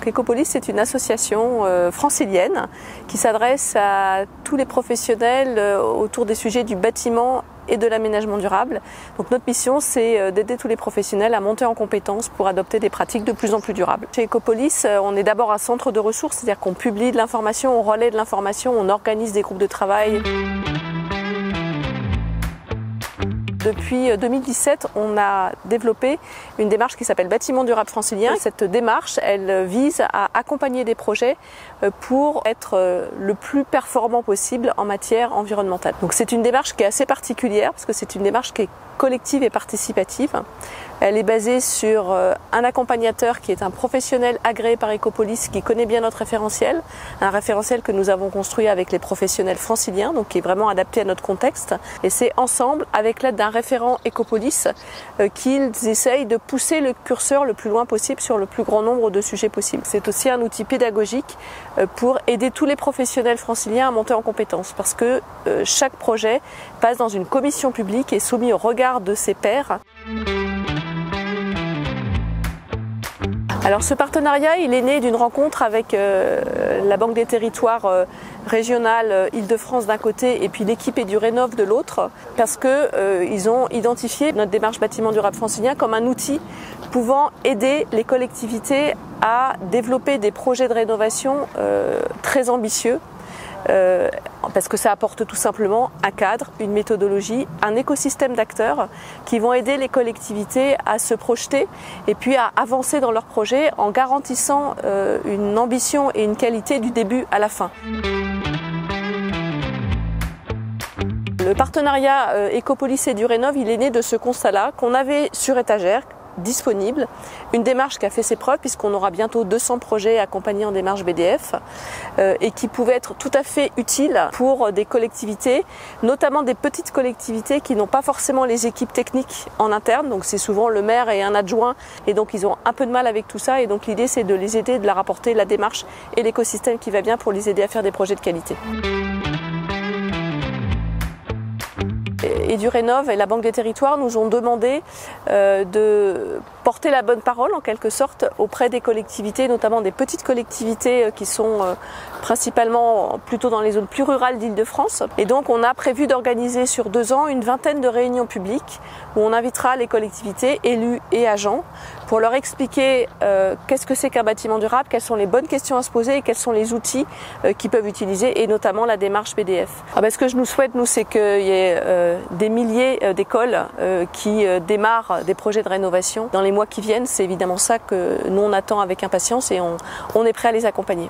Donc Ecopolis, c'est une association francilienne qui s'adresse à tous les professionnels autour des sujets du bâtiment et de l'aménagement durable. Donc notre mission, c'est d'aider tous les professionnels à monter en compétences pour adopter des pratiques de plus en plus durables. Chez Ecopolis, on est d'abord un centre de ressources, c'est-à-dire qu'on publie de l'information, on relaie de l'information, on organise des groupes de travail. Depuis 2017, on a développé une démarche qui s'appelle Bâtiment durable francilien. Cette démarche, elle vise à accompagner des projets pour être le plus performant possible en matière environnementale. Donc c'est une démarche qui est assez particulière parce que c'est une démarche qui est collective et participative. Elle est basée sur un accompagnateur qui est un professionnel agréé par Ecopolis qui connaît bien notre référentiel, un référentiel que nous avons construit avec les professionnels franciliens, donc qui est vraiment adapté à notre contexte. Et c'est ensemble, avec l'aide d'un référent Ecopolis, qu'ils essayent de pousser le curseur le plus loin possible sur le plus grand nombre de sujets possibles. C'est aussi un outil pédagogique pour aider tous les professionnels franciliens à monter en compétences, parce que chaque projet passe dans une commission publique et est soumis au regard de ses pairs. Alors ce partenariat, il est né d'une rencontre avec la Banque des territoires régionale Île-de-France d'un côté et puis l'équipe EduRénov de l'autre, parce qu'ils ont identifié notre démarche bâtiment durable francilien comme un outil pouvant aider les collectivités à développer des projets de rénovation très ambitieux. Parce que ça apporte tout simplement un cadre, une méthodologie, un écosystème d'acteurs qui vont aider les collectivités à se projeter et puis à avancer dans leurs projets en garantissant une ambition et une qualité du début à la fin. Le partenariat Ecopolis et EduRénov, il est né de ce constat-là qu'on avait sur étagère, disponible, une démarche qui a fait ses preuves puisqu'on aura bientôt 200 projets accompagnés en démarche BDF et qui pouvaient être tout à fait utiles pour des collectivités, notamment des petites collectivités qui n'ont pas forcément les équipes techniques en interne, donc c'est souvent le maire et un adjoint et donc ils ont un peu de mal avec tout ça et donc l'idée c'est de les aider, de leur apporter la démarche et l'écosystème qui va bien pour les aider à faire des projets de qualité. EduRénov et la Banque des territoires nous ont demandé de porter la bonne parole en quelque sorte auprès des collectivités, notamment des petites collectivités qui sont principalement plutôt dans les zones plus rurales d'Île-de-France. Et donc on a prévu d'organiser sur 2 ans une vingtaine de réunions publiques où on invitera les collectivités, élus et agents pour leur expliquer qu'est-ce que c'est qu'un bâtiment durable, quelles sont les bonnes questions à se poser et quels sont les outils qu'ils peuvent utiliser et notamment la démarche BDF. Ce que je nous souhaite, nous, c'est qu'il y ait des milliers d'écoles qui démarrent des projets de rénovation dans les mois qui viennent. C'est évidemment ça que nous on attend avec impatience et on est prêt à les accompagner.